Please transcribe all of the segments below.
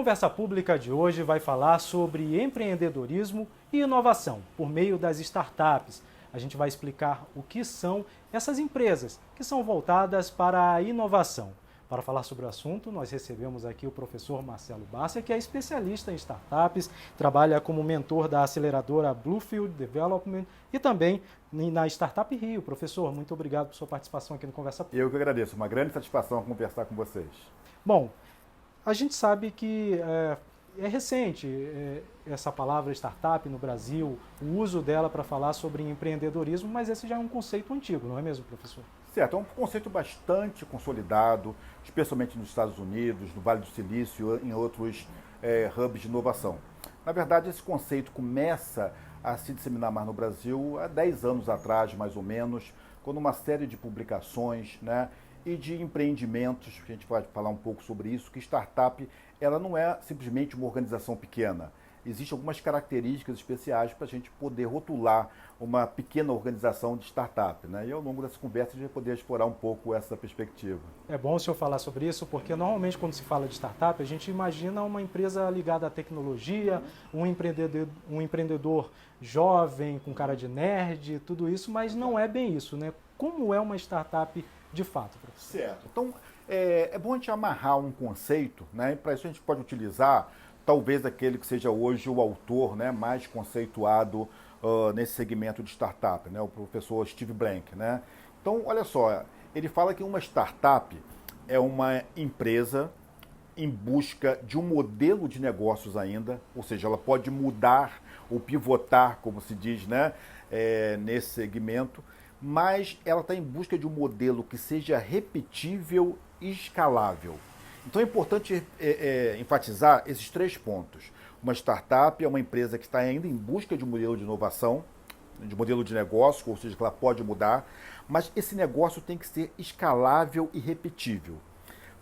Conversa Pública de hoje vai falar sobre empreendedorismo e inovação por meio das startups. A gente vai explicar o que são essas empresas que são voltadas para a inovação. Para falar sobre o assunto, nós recebemos aqui o professor Marcelo Bárcia, que é especialista em startups, trabalha como mentor da aceleradora Bluefield Development e também na Startup Rio. Professor, muito obrigado por sua participação aqui no Conversa Pública. Eu que agradeço, uma grande satisfação conversar com vocês. Bom, a gente sabe que é recente essa palavra startup no Brasil, o uso dela para falar sobre empreendedorismo, mas esse já é um conceito antigo, não é mesmo, professor? Certo, é um conceito bastante consolidado, especialmente nos Estados Unidos, no Vale do Silício e em outros hubs de inovação. Na verdade, esse conceito começa a se disseminar mais no Brasil há 10 anos atrás, mais ou menos, quando uma série de publicações, e de empreendimentos, a gente pode falar um pouco sobre isso, que startup ela não é simplesmente uma organização pequena. Existem algumas características especiais para a gente poder rotular uma pequena organização de startup. E ao longo dessa conversa a gente vai poder explorar um pouco essa perspectiva. É bom o senhor falar sobre isso, porque normalmente quando se fala de startup, a gente imagina uma empresa ligada à tecnologia, um empreendedor jovem, com cara de nerd, tudo isso, mas não é bem isso, né? Como é uma startup de fato, professor? Certo. Então, é bom a gente amarrar um conceito, e para isso a gente pode utilizar talvez aquele que seja hoje o autor mais conceituado nesse segmento de startup, o professor Steve Blank. Então, olha só, ele fala que uma startup é uma empresa em busca de um modelo de negócios ainda, ou seja, ela pode mudar ou pivotar, como se diz, nesse segmento, mas ela está em busca de um modelo que seja repetível e escalável. Então é importante enfatizar esses 3 pontos. Uma startup é uma empresa que está ainda em busca de um modelo de inovação, de modelo de negócio, ou seja, que ela pode mudar, mas esse negócio tem que ser escalável e repetível.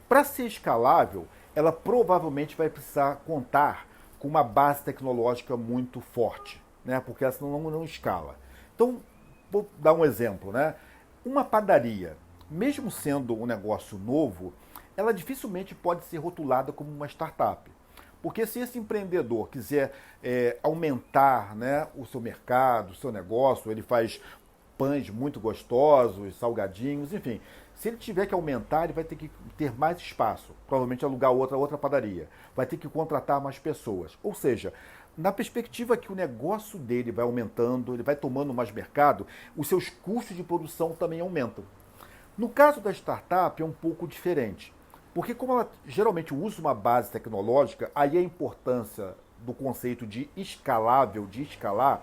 Para ser escalável, ela provavelmente vai precisar contar com uma base tecnológica muito forte, porque ela senão não escala. Então, vou dar um exemplo. Uma padaria, mesmo sendo um negócio novo, ela dificilmente pode ser rotulada como uma startup. Porque se esse empreendedor quiser aumentar o seu mercado, o seu negócio, ele faz pães muito gostosos, salgadinhos, enfim. Se ele tiver que aumentar, ele vai ter que ter mais espaço, provavelmente alugar outra padaria. Vai ter que contratar mais pessoas. Ou seja, na perspectiva que o negócio dele vai aumentando, ele vai tomando mais mercado, os seus custos de produção também aumentam. No caso da startup é um pouco diferente. Porque como ela geralmente usa uma base tecnológica, aí a importância do conceito de escalável, de escalar,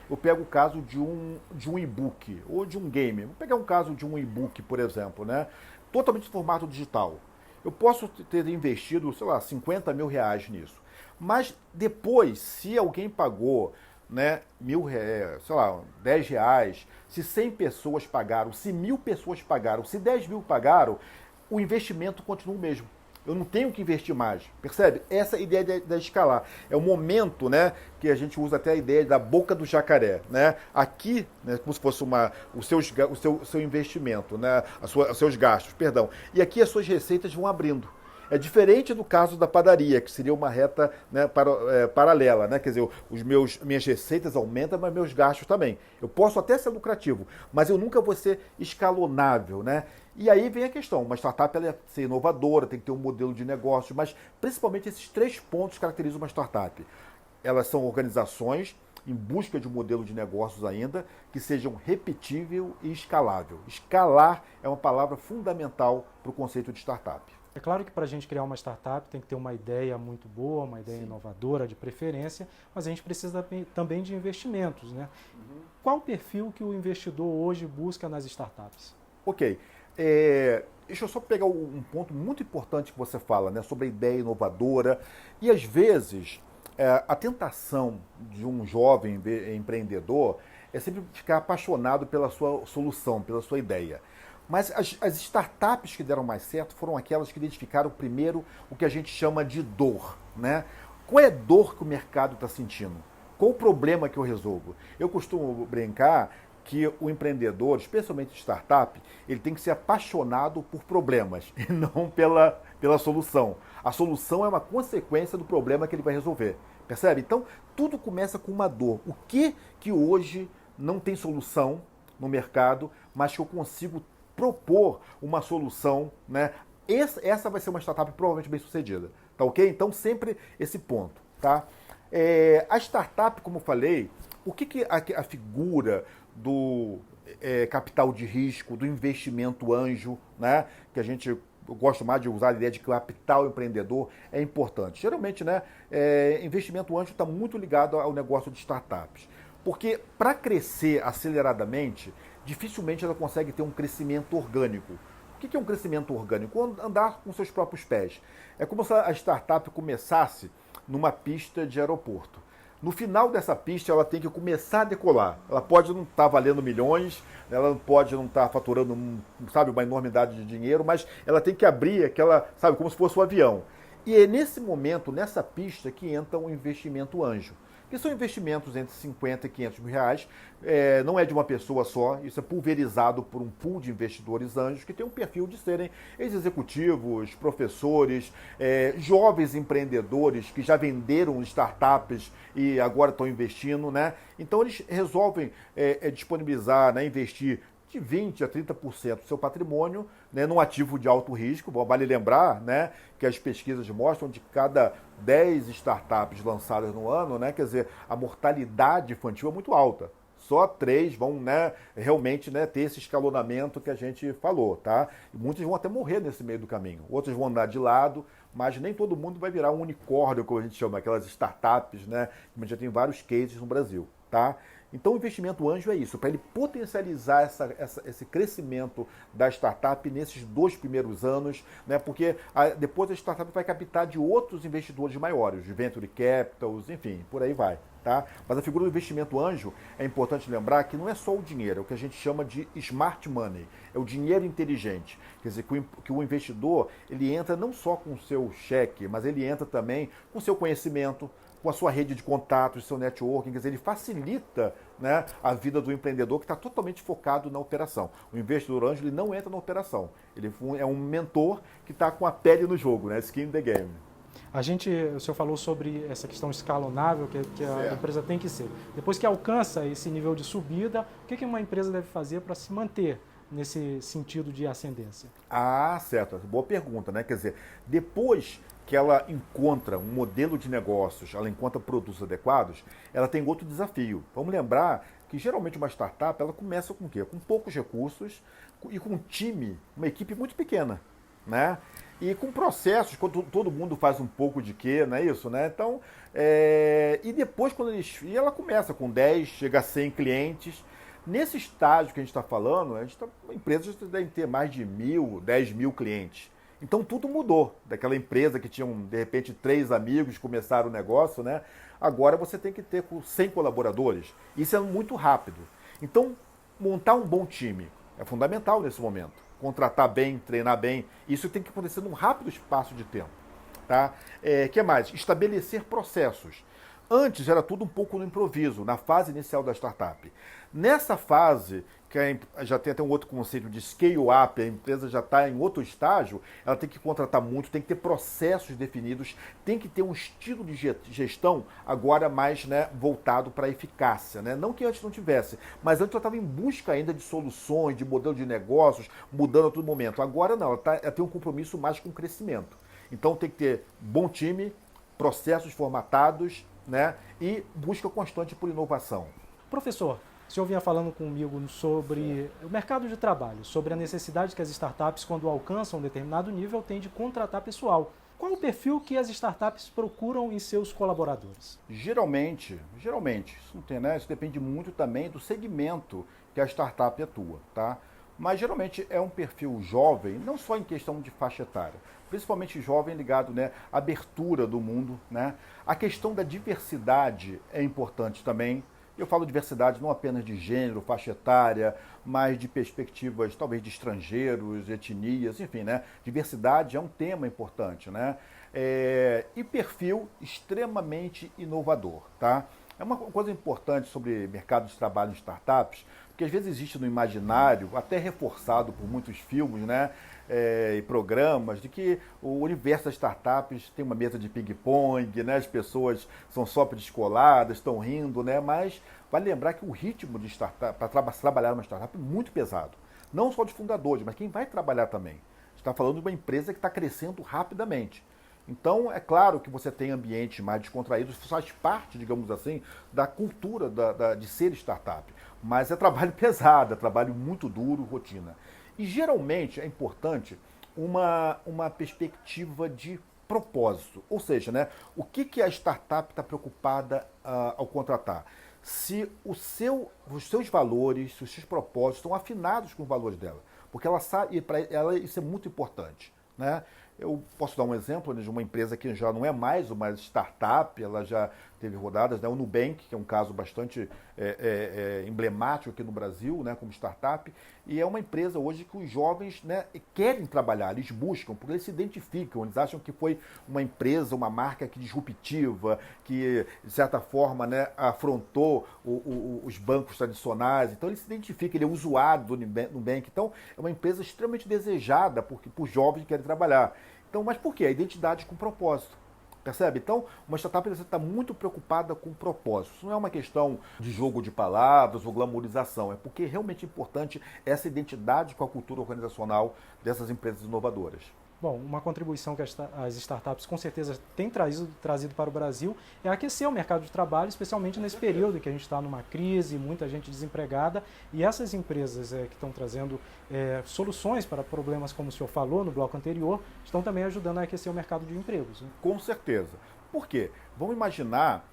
eu pego o caso de um e-book ou de um game. Vou pegar um caso de um e-book, por exemplo, totalmente em formato digital. Eu posso ter investido, sei lá, 50 mil reais nisso. Mas depois, se alguém pagou R$1.000, sei lá, R$10, se 100 pessoas pagaram, se 1.000 pessoas pagaram, se 10 mil pagaram, o investimento continua o mesmo. Eu não tenho que investir mais, percebe? Essa é a ideia da escalar. É o momento que a gente usa até a ideia da boca do jacaré. Aqui, como se fosse o seu investimento, os seus gastos, perdão. E aqui as suas receitas vão abrindo. É diferente do caso da padaria, que seria uma reta paralela, quer dizer, minhas receitas aumentam, mas meus gastos também. Eu posso até ser lucrativo, mas eu nunca vou ser escalonável, E aí vem a questão, uma startup ela é ser inovadora, tem que ter um modelo de negócio, mas principalmente esses 3 pontos caracterizam uma startup. Elas são organizações em busca de um modelo de negócios ainda que sejam repetível e escalável. Escalar é uma palavra fundamental para o conceito de startup. É claro que para a gente criar uma startup tem que ter uma ideia muito boa, uma ideia inovadora de preferência, mas a gente precisa também de investimentos. Qual o perfil que o investidor hoje busca nas startups? Ok. Deixa eu só pegar um ponto muito importante que você fala, sobre a ideia inovadora. E às vezes a tentação de um jovem empreendedor é sempre ficar apaixonado pela sua solução, pela sua ideia. Mas as startups que deram mais certo foram aquelas que identificaram primeiro o que a gente chama de dor. Qual é a dor que o mercado está sentindo? Qual o problema que eu resolvo? Eu costumo brincar que o empreendedor, especialmente startup, ele tem que ser apaixonado por problemas e não pela solução. A solução é uma consequência do problema que ele vai resolver. Percebe? Então, tudo começa com uma dor. O que hoje não tem solução no mercado, mas que eu consigo propor uma solução, né? Essa vai ser uma startup provavelmente bem sucedida, tá ok? Então, sempre esse ponto, tá? A startup, como eu falei, o que a figura do capital de risco, do investimento anjo, né? Que eu gosto mais de usar a ideia de que o capital empreendedor é importante. Geralmente, né, investimento anjo está muito ligado ao negócio de startups. Porque para crescer aceleradamente, dificilmente ela consegue ter um crescimento orgânico. O que é um crescimento orgânico? Andar com seus próprios pés. É como se a startup começasse numa pista de aeroporto. No final dessa pista, ela tem que começar a decolar. Ela pode não estar valendo milhões, ela pode não estar faturando, uma enormidade de dinheiro, mas ela tem que abrir aquela, como se fosse um avião. E é nesse momento, nessa pista, que entra um investimento anjo. Que são investimentos entre 50 e 500 mil reais, não é de uma pessoa só, isso é pulverizado por um pool de investidores anjos que tem um perfil de serem ex-executivos, professores, jovens empreendedores que já venderam startups e agora estão investindo, né? Então eles resolvem disponibilizar, né, investir de 20% a 30% do seu patrimônio, né, num ativo de alto risco. Vale lembrar, né, que as pesquisas mostram de cada 10 startups lançadas no ano, né, quer dizer, a mortalidade infantil é muito alta. Só 3 vão, né, realmente, né, ter esse escalonamento que a gente falou, tá? E muitos vão até morrer nesse meio do caminho. Outros vão andar de lado, mas nem todo mundo vai virar um unicórnio, como a gente chama, aquelas startups, né? A gente já tem vários cases no Brasil, tá? Então, o investimento anjo é isso, para ele potencializar esse crescimento da startup nesses 2 primeiros anos, né? Porque depois a startup vai captar de outros investidores maiores, de venture capitals, enfim, por aí vai. Tá? Mas a figura do investimento anjo, é importante lembrar que não é só o dinheiro, é o que a gente chama de smart money, é o dinheiro inteligente. Quer dizer, que o investidor, ele entra não só com o seu cheque, mas ele entra também com o seu conhecimento, com a sua rede de contatos, seu networking, quer dizer, ele facilita, né, a vida do empreendedor que está totalmente focado na operação. O investidor anjo, ele não entra na operação, ele é um mentor que está com a pele no jogo, né, skin in the game. O senhor falou sobre essa questão escalonável que a empresa tem que ser. Depois que alcança esse nível de subida, o que uma empresa deve fazer para se manter nesse sentido de ascendência? Ah, certo. Boa pergunta, né? Quer dizer, depois que ela encontra um modelo de negócios, ela encontra produtos adequados, ela tem outro desafio. Vamos lembrar que geralmente uma startup, ela começa com o quê? Com poucos recursos e com um time, uma equipe muito pequena, né? E com processos, quando todo mundo faz um pouco de quê, não é isso, né? Então, e depois e ela começa com 10, chega a 100 clientes. Nesse estágio que a gente está falando, empresas devem ter mais de 1.000, 10.000 clientes. Então tudo mudou. Daquela empresa que tinha, de repente, 3 amigos que começaram o negócio, né? Agora você tem que ter 100 colaboradores. Isso é muito rápido. Então, montar um bom time é fundamental nesse momento. Contratar bem, treinar bem, isso tem que acontecer num rápido espaço de tempo. Tá? Que mais? Estabelecer processos. Antes era tudo um pouco no improviso, na fase inicial da startup. Nessa fase, que já tem até um outro conceito de scale-up, a empresa já está em outro estágio, ela tem que contratar muito, tem que ter processos definidos, tem que ter um estilo de gestão agora mais, né, voltado para a eficácia. Né? Não que antes não tivesse, mas antes ela estava em busca ainda de soluções, de modelo de negócios, mudando a todo momento. Agora não, ela tem um compromisso mais com o crescimento. Então tem que ter bom time, processos formatados, né, e busca constante por inovação. Professor, o senhor vinha falando comigo sobre o mercado de trabalho, sobre a necessidade que as startups, quando alcançam um determinado nível, têm de contratar pessoal. Qual o perfil que as startups procuram em seus colaboradores? Geralmente, isso não tem, né? Isso depende muito também do segmento que a startup atua, tá? Mas geralmente é um perfil jovem, não só em questão de faixa etária, principalmente jovem ligado, né, à abertura do mundo, né? A questão da diversidade é importante também. Eu falo diversidade não apenas de gênero, faixa etária, mas de perspectivas talvez de estrangeiros, etnias, enfim, né? Diversidade é um tema importante, né? E perfil extremamente inovador, tá? É uma coisa importante sobre mercado de trabalho em startups. Porque às vezes existe no imaginário, até reforçado por muitos filmes, né? E programas, de que o universo das startups tem uma mesa de ping-pong, né? As pessoas são só descoladas, estão rindo, né? Mas vale lembrar que o ritmo de startup, para trabalhar numa startup é muito pesado. Não só de fundadores, mas quem vai trabalhar também. Está falando de uma empresa que está crescendo rapidamente. Então, é claro que você tem ambientes mais descontraídos, faz parte, digamos assim, da cultura de ser startup. Mas é trabalho pesado, é trabalho muito duro, rotina. E geralmente é importante uma perspectiva de propósito. Ou seja, né, o que a startup está preocupada ao contratar? Se os seus valores, se os seus propósitos estão afinados com os valores dela. Porque ela sabe, e para ela isso é muito importante. Né? Eu posso dar um exemplo de uma empresa que já não é mais uma startup, ela já teve rodadas, né? O Nubank, que é um caso bastante emblemático aqui no Brasil, né? Como startup, e é uma empresa hoje que os jovens, né, querem trabalhar, eles buscam, porque eles se identificam, eles acham que foi uma empresa, uma marca que disruptiva, que de certa forma, né, afrontou os bancos tradicionais, então ele se identifica, ele é usuário do Nubank, então é uma empresa extremamente desejada por jovens que querem trabalhar. Então, mas por quê? A identidade com propósito. Percebe? Então, uma startup está muito preocupada com o propósito. Isso não é uma questão de jogo de palavras ou glamorização. É porque é realmente importante essa identidade com a cultura organizacional dessas empresas inovadoras. Bom, uma contribuição que as startups com certeza têm trazido para o Brasil é aquecer o mercado de trabalho, especialmente nesse período em que a gente está numa crise, muita gente desempregada, e essas empresas que estão trazendo soluções para problemas, como o senhor falou no bloco anterior, estão também ajudando a aquecer o mercado de empregos. Né? Com certeza. Por quê? Vamos imaginar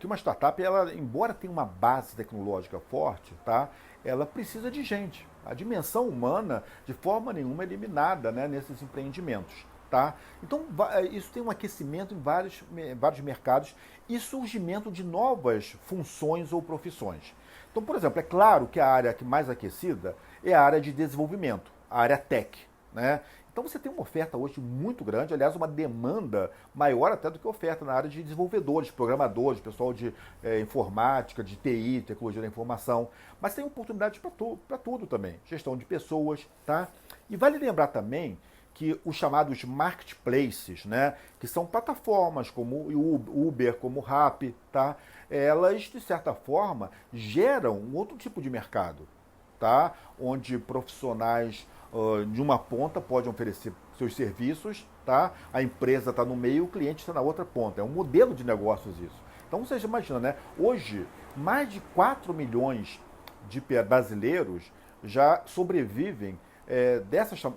que uma startup, ela, embora tenha uma base tecnológica forte, tá? Ela precisa de gente. A dimensão humana, de forma nenhuma, é eliminada, né, nesses empreendimentos. Tá? Então, isso tem um aquecimento em vários mercados e surgimento de novas funções ou profissões. Então, por exemplo, é claro que a área que mais aquecida é a área de desenvolvimento, a área tech. Né? Então você tem uma oferta hoje muito grande, aliás, uma demanda maior até do que oferta na área de desenvolvedores, programadores, pessoal de informática, de TI, tecnologia da informação. Mas tem oportunidades para tudo também, gestão de pessoas, tá? E vale lembrar também que os chamados marketplaces, né, que são plataformas como o Uber, como o Rappi, tá? Elas, de certa forma, geram um outro tipo de mercado, tá? Onde profissionais de uma ponta podem oferecer seus serviços, tá? A empresa está no meio, o cliente está na outra ponta. É um modelo de negócios isso. Então você imagina, né? Hoje, mais de 4 milhões de brasileiros já sobrevivem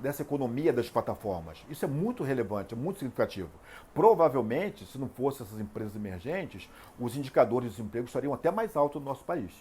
dessa economia das plataformas. Isso é muito relevante, é muito significativo. Provavelmente, se não fossem essas empresas emergentes, os indicadores de desemprego estariam até mais altos no nosso país.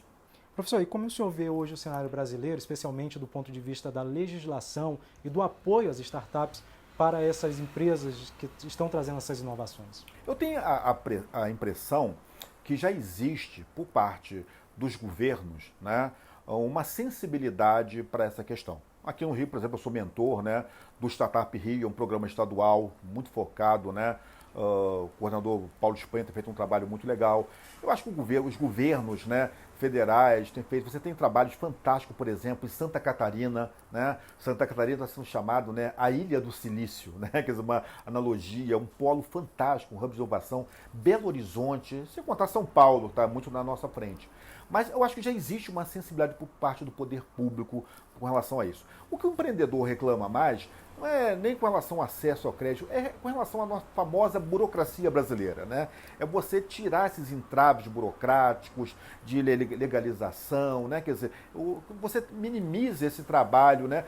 Professor, e como o senhor vê hoje o cenário brasileiro, especialmente do ponto de vista da legislação e do apoio às startups para essas empresas que estão trazendo essas inovações? Eu tenho a impressão que já existe, por parte dos governos, né, uma sensibilidade para essa questão. Aqui no Rio, por exemplo, eu sou mentor, né, do Startup Rio, é um programa estadual muito focado, né? O coordenador Paulo Espanha tem feito um trabalho muito legal. Eu acho que os governos, né, federais têm feito. Você tem trabalhos fantásticos, por exemplo, em Santa Catarina, né? Santa Catarina está sendo chamado, né, a Ilha do Silício, né? Quer dizer, uma analogia, um polo fantástico, um hub de inovação. Belo Horizonte, sem contar São Paulo, está muito na nossa frente. Mas eu acho que já existe uma sensibilidade por parte do poder público com relação a isso. O que o empreendedor reclama mais não é nem com relação ao acesso ao crédito, é com relação à nossa famosa burocracia brasileira, né? É você tirar esses entraves burocráticos de legalização, né? Quer dizer, você minimiza esse trabalho, né?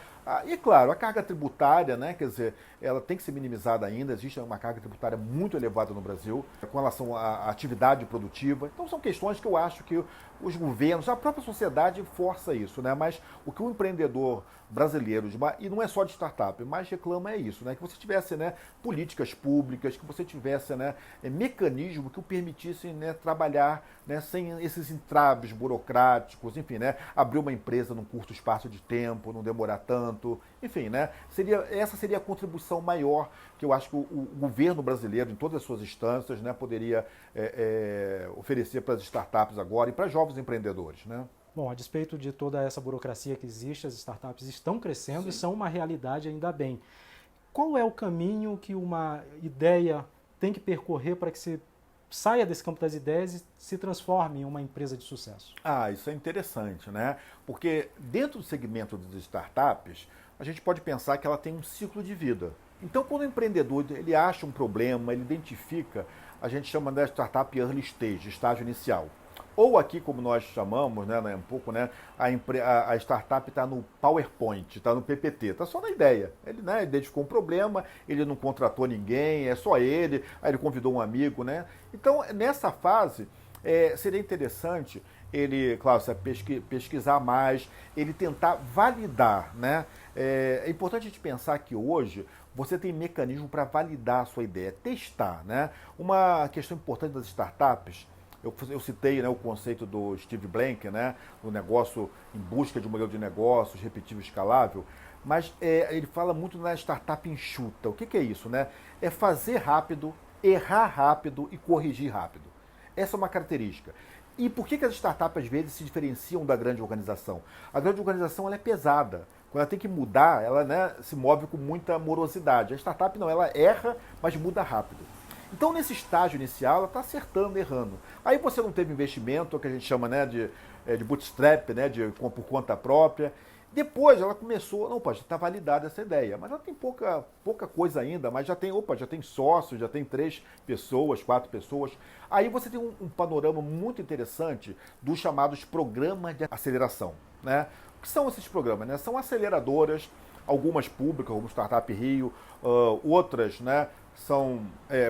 E claro, a carga tributária, né? Quer dizer, ela tem que ser minimizada ainda, existe uma carga tributária muito elevada no Brasil com relação à atividade produtiva. Então são questões que eu acho que os governos, a própria sociedade força isso, né? Mas o que o empreendedor brasileiro, e não é só de startup, mas reclama é isso, né? Que você tivesse, né, políticas públicas, que você tivesse, né, mecanismos que o permitissem, né, trabalhar, né, sem esses entraves burocráticos, enfim, né, abrir uma empresa num curto espaço de tempo, não demorar tanto, enfim, né? Essa seria a contribuição maior que eu acho que o governo brasileiro, em todas as suas instâncias, né, poderia oferecer para as startups agora e para jovens empreendedores, né? Bom, a despeito de toda essa burocracia que existe, as startups estão crescendo. Sim. E são uma realidade, ainda bem. Qual é o caminho que uma ideia tem que percorrer para que se saia desse campo das ideias e se transforme em uma empresa de sucesso? Isso é interessante, né? Porque dentro do segmento das startups, a gente pode pensar que ela tem um ciclo de vida. Então, quando o empreendedor ele acha um problema, ele identifica, a gente chama de startup early stage, estágio inicial. Ou aqui, como nós chamamos, né, um pouco, né, a startup está no PowerPoint, está no PPT, está só na ideia. Ele, né, identificou um problema, ele não contratou ninguém, é só ele, aí ele convidou um amigo, né? Então, nessa fase, seria interessante ele, claro, pesquisar mais, ele tentar validar, né? É importante a gente pensar que hoje você tem mecanismo para validar a sua ideia, testar, né? Uma questão importante das startups. Eu citei, né, o conceito do Steve Blank, né, o negócio em busca de um modelo de negócios repetível e escalável, mas ele fala muito na startup enxuta. O que é isso? Né? É fazer rápido, errar rápido e corrigir rápido. Essa é uma característica. E por que as startups às vezes se diferenciam da grande organização? A grande organização ela é pesada. Quando ela tem que mudar, ela, né, se move com muita morosidade. A startup não, ela erra, mas muda rápido. Então, nesse estágio inicial, ela está acertando, errando. Aí você não teve investimento, o que a gente chama, né, de bootstrap, né, por conta própria. Depois ela começou, não, já está validada essa ideia, mas ela tem pouca coisa ainda, mas já tem sócios, já tem 3 pessoas, 4 pessoas. Aí você tem um panorama muito interessante dos chamados programas de aceleração, né? O que são esses programas? Né? São aceleradoras, algumas públicas, como Startup Rio, outras, né, são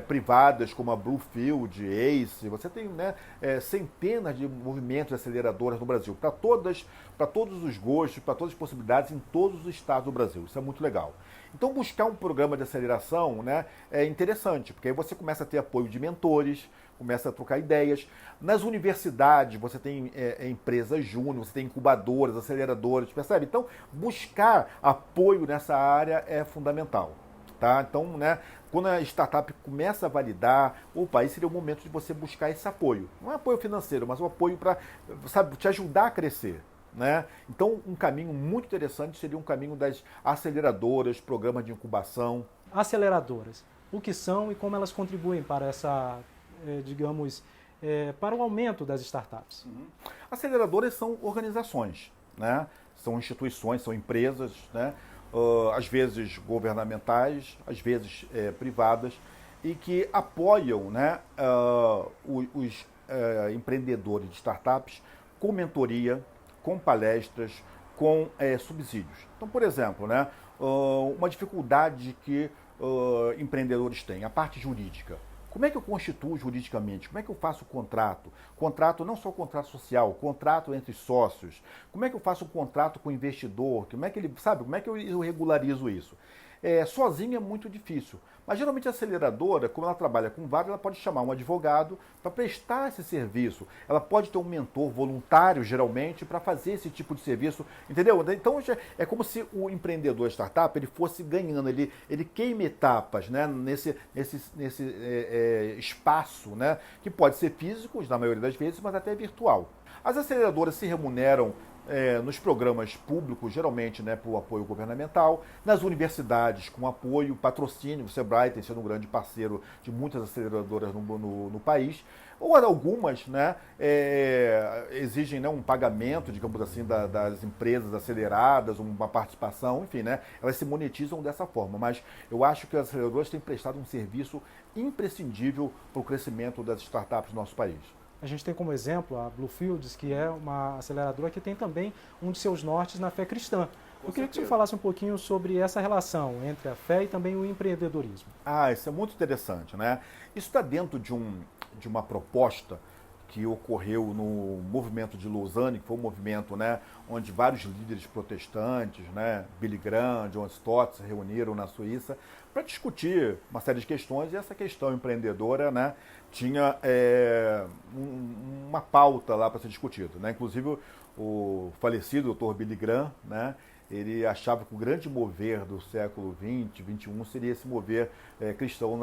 privadas, como a Bluefield, Ace. Você tem, né, centenas de movimentos de aceleradoras no Brasil, para todos os gostos, para todas as possibilidades, em todos os estados do Brasil. Isso é muito legal. Então, buscar um programa de aceleração, né, é interessante, porque aí você começa a ter apoio de mentores, começa a trocar ideias. Nas universidades, você tem empresas júnior, você tem incubadoras, aceleradoras, percebe? Então, buscar apoio nessa área é fundamental. Tá? Então, né, quando a startup começa a validar, aí seria o momento de você buscar esse apoio. Não é apoio financeiro, mas um apoio para, te ajudar a crescer. Né? Então, um caminho muito interessante seria um caminho das aceleradoras, programas de incubação. Aceleradoras, o que são e como elas contribuem para essa, para o aumento das startups? Aceleradoras são organizações, né? São instituições, são empresas, né? Às vezes governamentais, às vezes privadas, e que apoiam, né, os empreendedores de startups com mentoria, com palestras, com subsídios. Então, por exemplo, né, uma dificuldade que empreendedores têm, a parte jurídica. Como é que eu constituo juridicamente? Como é que eu faço o contrato? Contrato, não só contrato social, contrato entre sócios. Como é que eu faço o contrato com o investidor? Como é que como é que eu regularizo isso? Sozinho é muito difícil. Mas geralmente a aceleradora, como ela trabalha com vários, ela pode chamar um advogado para prestar esse serviço. Ela pode ter um mentor voluntário, geralmente, para fazer esse tipo de serviço. Entendeu? Então é como se o empreendedor startup ele fosse ganhando, ele queima etapas, né, nesse espaço, né, que pode ser físico, na maioria das vezes, mas até virtual. As aceleradoras se remuneram nos programas públicos, geralmente, né, por apoio governamental, nas universidades com apoio, patrocínio. O Sebrae tem sido um grande parceiro de muitas aceleradoras no país, ou algumas, né, exigem, né, um pagamento, digamos assim, das empresas aceleradas, uma participação, enfim, né, elas se monetizam dessa forma, mas eu acho que as aceleradoras têm prestado um serviço imprescindível para o crescimento das startups no nosso país. A gente tem como exemplo a Bluefields, que é uma aceleradora que tem também um de seus nortes na fé cristã. Eu queria que você falasse um pouquinho sobre essa relação entre a fé e também o empreendedorismo. Isso é muito interessante, né? Isso está dentro de uma proposta que ocorreu no movimento de Lausanne, que foi um movimento, né, onde vários líderes protestantes, né, Billy Graham, John Stott, se reuniram na Suíça para discutir uma série de questões, e essa questão empreendedora, né, tinha uma pauta lá para ser discutida, né? Inclusive o falecido Dr. Billy Graham, né, ele achava que o grande mover do século XX, XXI seria esse mover cristão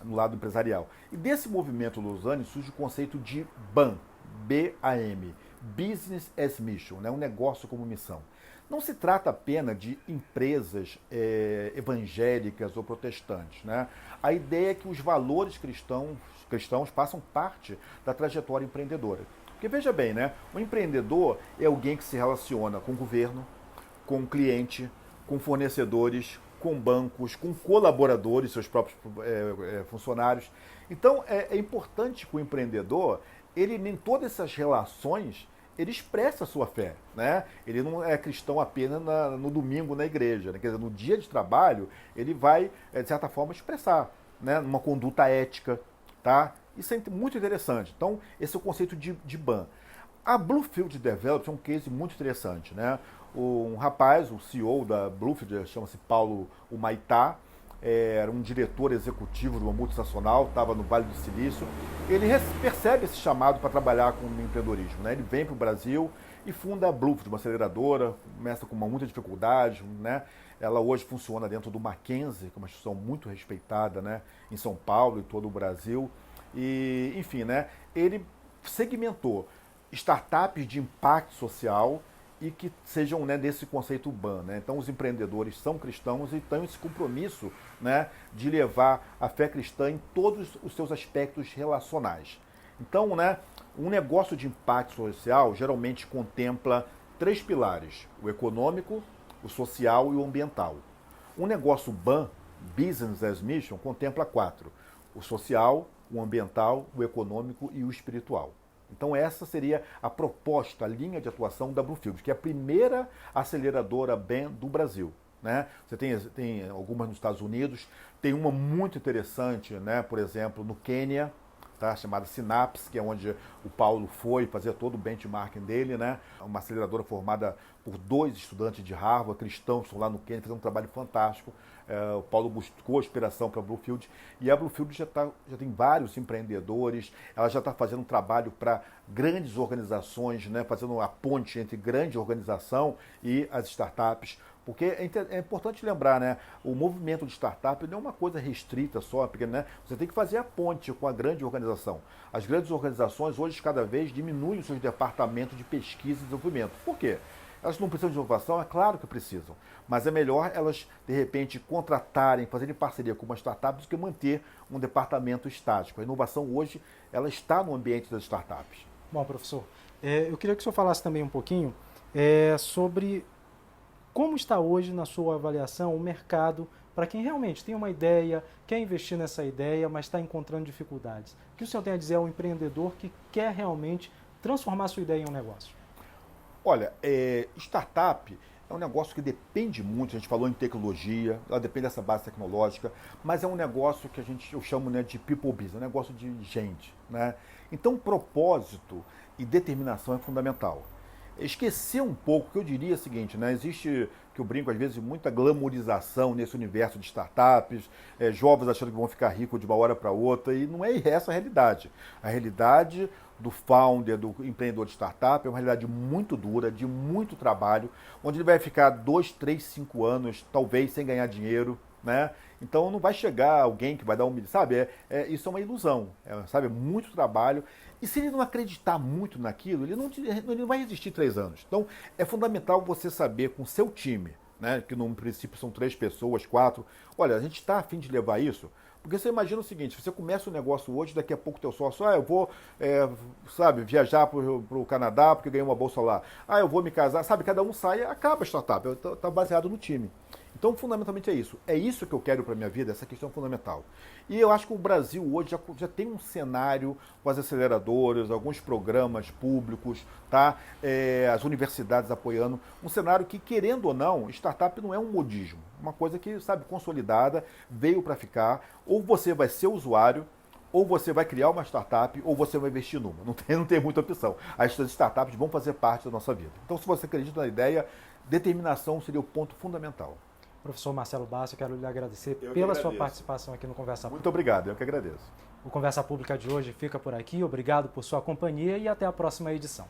no lado empresarial. E desse movimento Lausanne surge o conceito de BAM, B-A-M, Business as Mission, né? Um negócio como missão. Não se trata apenas de empresas evangélicas ou protestantes, né? A ideia é que os valores cristãos façam parte da trajetória empreendedora. Porque veja bem, né? O empreendedor é alguém que se relaciona com o governo, com o cliente, com fornecedores, com bancos, com colaboradores, seus próprios funcionários. Então é importante que o empreendedor, ele em todas essas relações, ele expressa a sua fé, né? Ele não é cristão apenas no domingo na igreja, né? Quer dizer, no dia de trabalho, ele vai, de certa forma, expressar, né? Uma conduta ética, tá? Isso é muito interessante. Então, esse é o conceito de BAN. A Bluefield Development é um case muito interessante, né? Um rapaz, o CEO da Bluefield, chama-se Paulo Humaitá, era um diretor executivo de uma multinacional, estava no Vale do Silício. Ele percebe esse chamado para trabalhar com o empreendedorismo, né? Ele vem para o Brasil e funda a Bluefield, uma aceleradora, começa com muita dificuldade, né? Ela hoje funciona dentro do Mackenzie, que é uma instituição muito respeitada, né? Em São Paulo e todo o Brasil. E, enfim, né? Ele segmentou startups de impacto social e que sejam, né, desse conceito BAN, né? Então os empreendedores são cristãos e têm esse compromisso, né, de levar a fé cristã em todos os seus aspectos relacionais. Então, né, um negócio de impacto social geralmente contempla 3 pilares: o econômico, o social e o ambiental. Um negócio BAN, Business as Mission, contempla 4: o social, o ambiental, o econômico e o espiritual. Então essa seria a proposta, a linha de atuação da Bluefield, que é a primeira aceleradora BAN do Brasil, né? Você tem algumas nos Estados Unidos, tem uma muito interessante, né? Por exemplo, no Quênia, tá? Chamada Synapse, que é onde o Paulo foi fazer todo o benchmarking dele, né? Uma aceleradora formada por 2 estudantes de Harvard, cristãos, que estão lá no Quênia, fazendo um trabalho fantástico. O Paulo buscou inspiração para a Bluefield e a Bluefield já tem vários empreendedores, ela já está fazendo um trabalho para grandes organizações, né? Fazendo a ponte entre grande organização e as startups. Porque é importante lembrar, né? O movimento de startup não é uma coisa restrita só, porque, né, você tem que fazer a ponte com a grande organização. As grandes organizações hoje cada vez diminuem os seus departamentos de pesquisa e desenvolvimento. Por quê? Elas não precisam de inovação? É claro que precisam. Mas é melhor elas, de repente, contratarem, fazerem parceria com uma startup do que manter um departamento estático. A inovação hoje, ela está no ambiente das startups. Bom, professor, eu queria que o senhor falasse também um pouquinho sobre como está hoje, na sua avaliação, o mercado para quem realmente tem uma ideia, quer investir nessa ideia, mas está encontrando dificuldades. O que o senhor tem a dizer ao empreendedor que quer realmente transformar sua ideia em um negócio? Olha, startup é um negócio que depende muito, a gente falou em tecnologia, ela depende dessa base tecnológica, mas é um negócio que eu chamo, né, de people business, é um negócio de gente, né? Então, propósito e determinação é fundamental. Esquecer um pouco, que eu diria o seguinte, né? Existe, que eu brinco às vezes, muita glamorização nesse universo de startups, jovens achando que vão ficar ricos de uma hora para outra, e não é essa a realidade. A realidade do founder, do empreendedor de startup, é uma realidade muito dura, de muito trabalho, onde ele vai ficar 2, 3, 5 anos, talvez, sem ganhar dinheiro, né? Então não vai chegar alguém que vai dar sabe? Isso é uma ilusão, sabe? É muito trabalho. E se ele não acreditar muito naquilo, ele não vai resistir 3 anos. Então é fundamental você saber com o seu time, né? Que no princípio são 3 pessoas, 4. Olha, a gente está a fim de levar isso. Porque você imagina o seguinte, você começa o negócio hoje, daqui a pouco teu sócio, eu vou, viajar para o Canadá porque ganhei uma bolsa lá. Eu vou me casar, sabe, cada um sai, acaba a startup, está baseado no time. Então, fundamentalmente é isso. É isso que eu quero para a minha vida, essa questão fundamental. E eu acho que o Brasil hoje já tem um cenário com as aceleradoras, alguns programas públicos, tá? As universidades apoiando. Um cenário que, querendo ou não, startup não é um modismo. Uma coisa que, sabe, consolidada, veio para ficar. Ou você vai ser usuário, ou você vai criar uma startup, ou você vai investir numa. Não tem muita opção. As startups vão fazer parte da nossa vida. Então, se você acredita na ideia, determinação seria o ponto fundamental. Professor Marcelo Bassi, eu quero lhe agradecer pela sua participação aqui no Conversa Pública. Muito obrigado, eu que agradeço. O Conversa Pública de hoje fica por aqui. Obrigado por sua companhia e até a próxima edição.